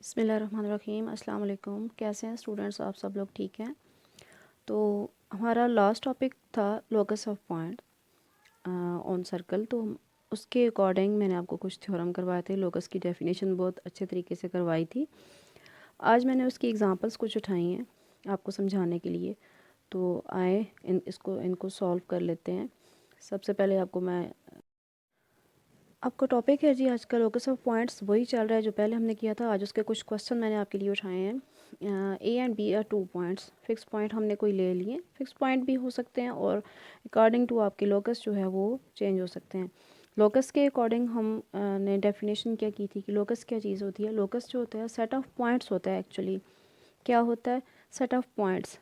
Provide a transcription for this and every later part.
बिस्मिल्लाहिर्रहमानिर्रहीम। अस्सलाम वालेकुम। कैसे हैं स्टूडेंट्स? आप सब लोग ठीक हैं? तो हमारा लास्ट टॉपिक था locus of point on circle. तो उसके अकॉर्डिंग मैंने आपको कुछ थ्योरम करवाए थे, लोकस की डेफिनेशन बहुत अच्छे तरीके से करवाई थी। आज मैंने उसकी एग्जांपल्स कुछ उठाई हैं आपको समझाने के लिए। तो आए इनको सॉल्व कर लेते हैं। सबसे पहले आपका टॉपिक है जी आज का लोकस ऑफ पॉइंट्स, वही चल रहा है जो पहले हमने किया था। आज उसके कुछ क्वेश्चन मैंने आपके लिए उठाए हैं। A and B are 2 points. Fix point हमने कोई ले लिए, फिक्स पॉइंट भी हो सकते हैं और अकॉर्डिंग टू आपके लोकस जो है वो चेंज हो सकते हैं। लोकस के अकॉर्डिंग हम ने डेफिनेशन क्या की थी कि लोकस क्या चीज़ होती है। लोकस जो होता है सेट ऑफ पॉइंट्स होता है। एक्चुअली क्या होता है? सेट ऑफ पॉइंट्स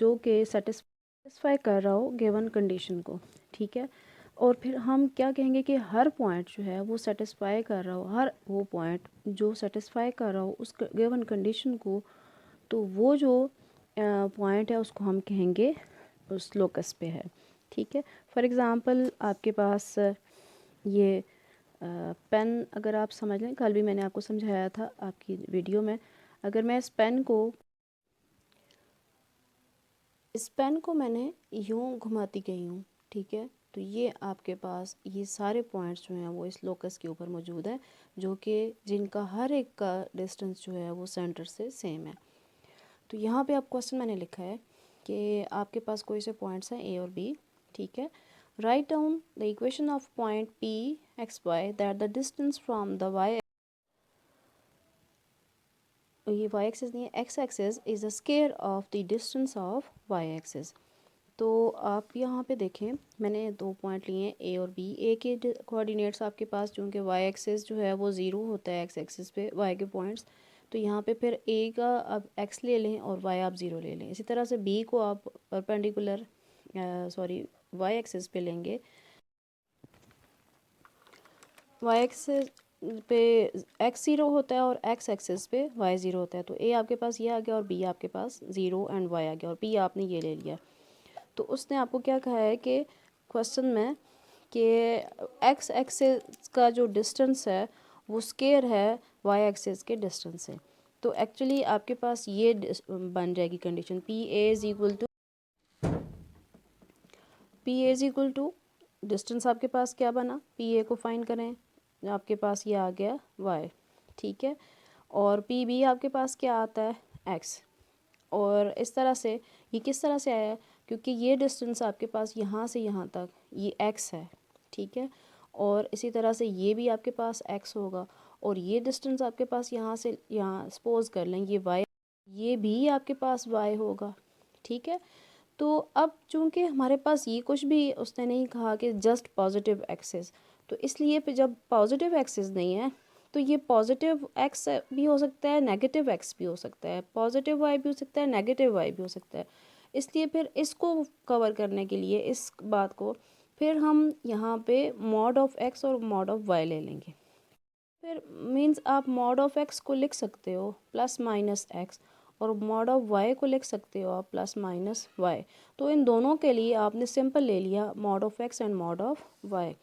जो कि सेटिस्फाई कर रहा हो गिवन कंडीशन को, ठीक है। और फिर हम क्या कहेंगे कि हर पॉइंट जो है वो सेटिस्फाई कर रहा हो, हर वो पॉइंट जो सेटिस्फाई कर रहा हो उस गिवन कंडीशन को, तो वो जो पॉइंट है उसको हम कहेंगे उस लोकस पे है, ठीक है। फॉर एग्ज़ाम्पल आपके पास ये पेन अगर आप समझ लें, कल भी मैंने आपको समझाया था आपकी वीडियो में। अगर मैं इस पेन को मैंने यूँ घुमाती गई हूँ, ठीक है, तो ये आपके पास ये सारे पॉइंट्स जो हैं वो इस लोकस के ऊपर मौजूद है, जो कि जिनका हर एक का डिस्टेंस जो है वो सेंटर से सेम है। तो यहाँ पे आप क्वेश्चन मैंने लिखा है कि आपके पास कोई से पॉइंट्स हैं ए और बी, ठीक है। Right down the equation of point P X Y that the distance from the Y, ये वाई एक्सिस नहीं है, X axis is the square of the distance of Y axis. तो आप यहाँ पे देखें, मैंने 2 पॉइंट लिए हैं ए और बी। ए के कोऑर्डिनेट्स आपके पास, चूँकि वाई एक्सिस जो है वो 0 होता है एक्स एक्सिस पे वाई के पॉइंट्स, तो यहाँ पे फिर ए का आप एक्स ले लें और वाई आप 0 ले लें। इसी तरह से बी को आप परपेंडिकुलर वाई एक्सिस पे लेंगे, वाई एक्सिस पे एक्स 0 होता है और एक्स एक्सिस पे वाई 0 होता है। तो ए आपके पास ये आ गया और बी आपके पास 0 एंड वाई आ गया, और बी आपने ये ले लिया। तो उसने आपको क्या कहा है कि क्वेश्चन में कि एक्स एक्सिस का जो डिस्टेंस है वो स्क्वायर है वाई एक्सिस के डिस्टेंस से। तो एक्चुअली आपके पास ये बन जाएगी condition, P A is equal to distance आपके पास क्या बना, पी ए को फाइंड करें, आपके पास ये आ गया वाई, ठीक है। और पी बी आपके पास क्या आता है, एक्स। और इस तरह से ये किस तरह से आया, क्योंकि ये डिस्टेंस आपके पास यहाँ से यहाँ तक ये x है, ठीक है। और इसी तरह से ये भी आपके पास x होगा, और ये डिस्टेंस आपके पास यहाँ से यहाँ सपोज कर लें ये y, ये भी आपके पास y होगा, ठीक है। तो अब चूंकि हमारे पास ये कुछ भी उसने नहीं कहा कि जस्ट पॉजिटिव एक्सेस, तो इसलिए पे जब पॉजिटिव एक्सेस नहीं है तो ये पॉजिटिव एक्स भी हो सकता है, नेगेटिव एक्स भी हो सकता है, पॉजिटिव वाई भी हो सकता है, नेगेटिव वाई भी हो सकता है। इसलिए फिर इसको कवर करने के लिए इस बात को फिर हम यहाँ पे मॉड ऑफ एक्स और मॉड ऑफ वाई ले लेंगे। फिर मींस आप मॉड ऑफ एक्स को लिख सकते हो प्लस माइनस एक्स, और मॉड ऑफ वाई को लिख सकते हो आप प्लस माइनस वाई। तो इन दोनों के लिए आपने सिंपल ले लिया mod of X and mod of Y,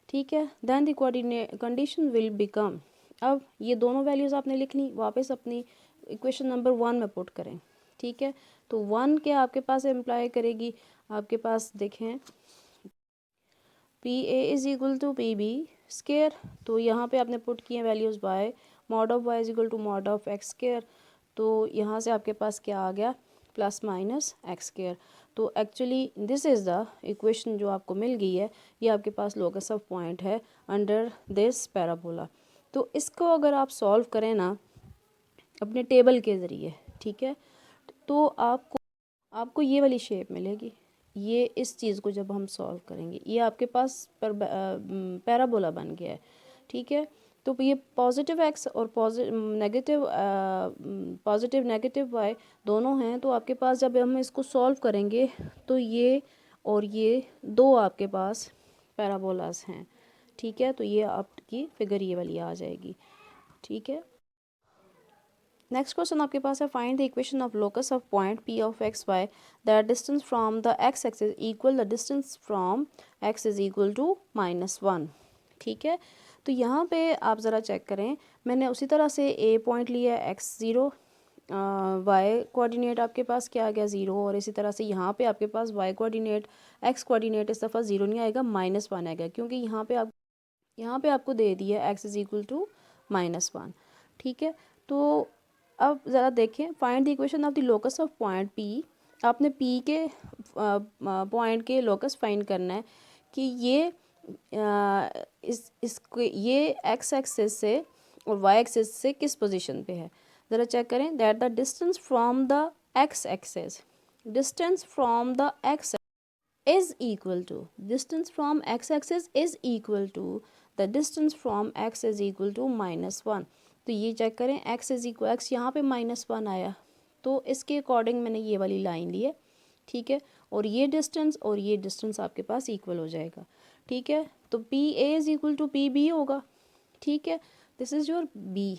ठीक है। Then the coordinate condition will become, अब ये दोनों वैल्यूज़ आपने लिख ली, वापस अपनी इक्वेशन नंबर 1 में पुट करें, ठीक है। तो 1 क्या आपके पास एम्प्लाई करेगी, आपके पास देखें P A is equal to P B square, तो यहाँ पे आपने पुट किए values by mod of Y is equal to mod of X square. तो यहाँ से आपके पास क्या आ गया, प्लस माइनस एक्स स्केयर। तो actually this is the equation जो आपको मिल गई है, ये आपके पास लोकस ऑफ पॉइंट है अंडर दिस पैराबोला। तो इसको अगर आप सॉल्व करें ना अपने टेबल के ज़रिए, ठीक है, तो आपको ये वाली शेप मिलेगी। ये इस चीज़ को जब हम सॉल्व करेंगे ये आपके पास पैराबोला बन गया है, ठीक है। तो ये पॉजिटिव एक्स और पॉजिटिव नेगेटिव वाई दोनों हैं। तो आपके पास जब हम इसको सॉल्व करेंगे तो ये और ये दो आपके पास पैराबोलास हैं, ठीक है। तो ये आपकी फिगर ये वाली आ जाएगी, ठीक है। नेक्स्ट क्वेश्चन आपके पास है, find the equation of locus of point P of X Y that distance from the X axis equal the distance from X is equal to -1, ठीक है। तो यहाँ पे आप ज़रा चेक करें, मैंने उसी तरह से ए पॉइंट लिया है x0, वाई कोऑर्डिनेट आपके पास क्या आ गया 0, और इसी तरह से यहाँ पे आपके पास वाई कोऑर्डिनेट x कोऑर्डिनेट इस दफ़ा 0 नहीं आएगा, -1 आएगा, क्योंकि यहाँ पे आपको दे दिया x = -1। ठीक है, तो अब ज़रा देखें, find the equation of the locus of point P। आपने P के पॉइंट के लोकस फाइंड करना है कि ये इसको ये x एक्सिस से और y एक्सिस से किस पोजीशन पे है। ज़रा चेक करें, that the distance from the x axis is equal to distance from x axis is equal to the distance from x is equal to -1। तो ये चेक करें, x यहाँ पे -1 आया, तो इसके अकॉर्डिंग मैंने ये वाली लाइन ली है। ठीक है, और ये डिस्टेंस आपके पास इक्वल हो जाएगा। ठीक है, तो PA = PB होगा। ठीक है, दिस इज़ योर B।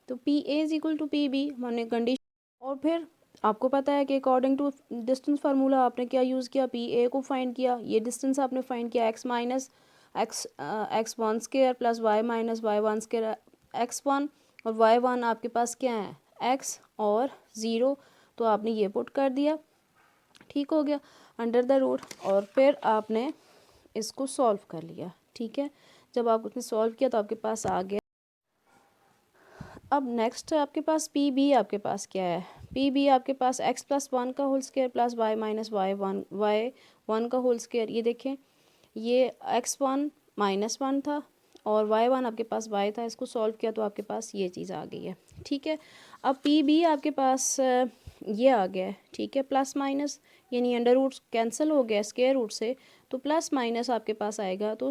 तो PA = PB हमने कंडीशन, और फिर आपको पता है कि अकॉर्डिंग टू डिस्टेंस फार्मूला आपने क्या यूज़ किया, PA को फाइंड किया, ये डिस्टेंस आपने फाइंड किया x1² + y-y1² x1, और y1 आपके पास क्या है x और 0, तो आपने ये पुट कर दिया। ठीक हो गया, अंडर द रूट, और फिर आपने इसको सॉल्व कर लिया। ठीक है, जब आप उसने सॉल्व किया तो आपके पास आ गया। अब नेक्स्ट आपके पास PB आपके पास क्या है, PB आपके पास x + 1² + y - y1² ये देखें, ये x1 -1 था और y1 आपके पास y था, इसको सॉल्व किया तो आपके पास ये चीज़ आ गई है। ठीक है, अब PB आपके पास ये आ गया है। ठीक है, प्लस माइनस यानी अंडर रूट कैंसिल हो गया स्क्वायर रूट से, तो प्लस माइनस आपके पास आएगा, तो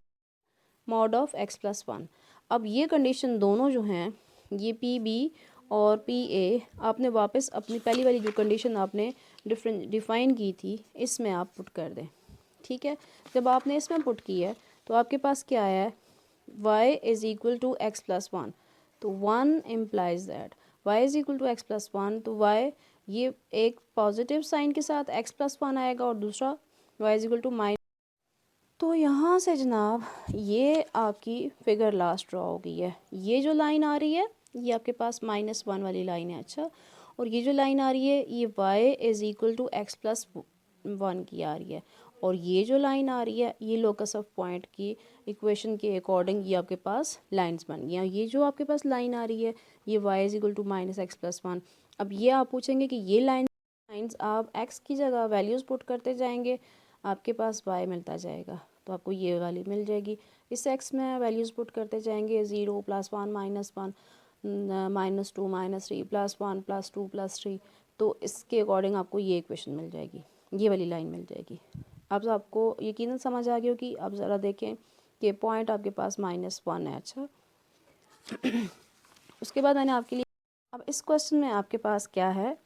मॉड ऑफ x + 1। अब ये कंडीशन दोनों जो हैं, ये PB और PA, आपने वापस अपनी पहली वाली जो कंडीशन आपने डिफ़ाइन की थी इसमें आप पुट कर दें। ठीक है, जब आपने इसमें पुट की है तो आपके पास क्या आया है, y = x + 1, तो 1 इम्प्लाइज दैट y = x + 1, तो y ये एक पॉजिटिव साइन के साथ x + 1 आएगा और दूसरा y = तो यहाँ से जनाब ये आपकी फिगर लास्ट ड्रॉ हो गई है। ये जो लाइन आ रही है ये आपके पास -1 वाली लाइन है। अच्छा, और ये जो लाइन आ रही है ये y = x + 1 की आ रही है, और ये जो लाइन आ रही है ये लोकस ऑफ पॉइंट की इक्वेशन के अकॉर्डिंग ये आपके पास लाइंस बन गई। ये जो आपके पास लाइन आ रही है ये y = -x + 1। अब ये आप पूछेंगे कि ये लाइंस आप x की जगह वैल्यूज़ पुट करते जाएंगे, आपके पास y मिलता जाएगा, तो आपको ये वाली मिल जाएगी। इस x में वैल्यूज़ पुट करते जाएंगे, 0 + 1 -1 -2 -3 +1 +2 +3, तो इसके अकॉर्डिंग आपको ये इक्वेशन मिल जाएगी, ये वाली लाइन मिल जाएगी। अब आपको यकीनन समझ आ गया कि अब ज़रा देखें कि पॉइंट आपके पास -1 है। अच्छा, उसके बाद मैंने आपके लिए, अब इस क्वेश्चन में आपके पास क्या है,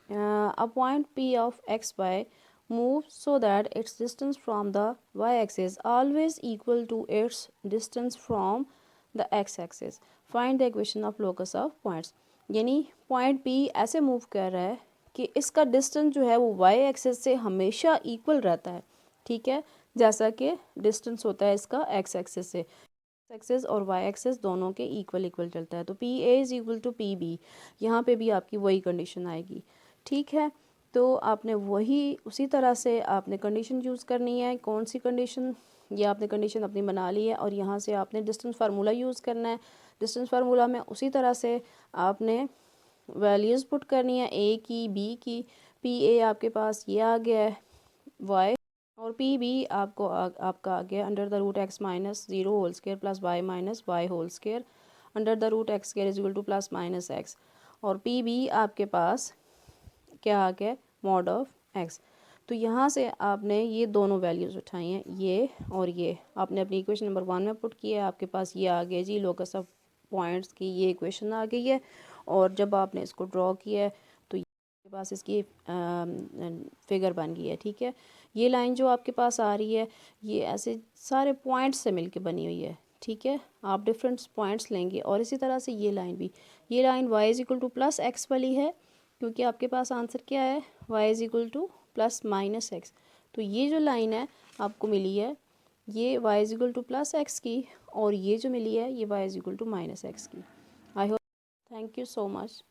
a point P of xy move so that its distance from the y-axis always equal to its distance from the x-axis. Find the equation of locus of points। यानी पॉइंट P ऐसे move कर रहा है कि इसका distance जो है वो y-axis से हमेशा इक्वल रहता है। ठीक है, जैसा कि डिस्टेंस होता है इसका x-axis से, एक्सेस और वाई एक्सेस दोनों के इक्वल चलता है। तो PA = PB, यहाँ पे भी आपकी वही कंडीशन आएगी। ठीक है, तो आपने वही उसी तरह से आपने कंडीशन यूज़ करनी है। कौन सी कंडीशन, ये आपने कंडीशन अपनी बना ली है और यहाँ से आपने डिस्टेंस फार्मूला यूज़ करना है। डिस्टेंस फार्मूला में उसी तरह से आपने वैल्यूज़ पुट करनी है, A की, B की। PA आपके पास ये आ गया है y, और PB आपका आ गया under the root x - 0² + y - y² under the root x² = +- x, और PB आपके पास क्या आ गया, मॉड ऑफ x। तो यहाँ से आपने ये दोनों वैल्यूज़ उठाई हैं, ये और ये आपने अपनी इक्वेशन नंबर 1 में पुट किया है। आपके पास ये आ गया जी, लोकस ऑफ पॉइंट्स की ये इक्वेशन आ गई है, और जब आपने इसको ड्रॉ किया है तो आपके पास इसकी फिगर बन गई है। ठीक है, ये लाइन जो आपके पास आ रही है ये ऐसे सारे पॉइंट्स से मिलके बनी हुई है। ठीक है, आप डिफरेंट पॉइंट्स लेंगे, और इसी तरह से ये लाइन भी, ये लाइन y = +x वाली है, क्योंकि आपके पास आंसर क्या है, y = +- x। तो ये जो लाइन है आपको मिली है ये y is equal to plus x की, और ये जो मिली है ये y is equal to minus x की। I hope, thank you so much.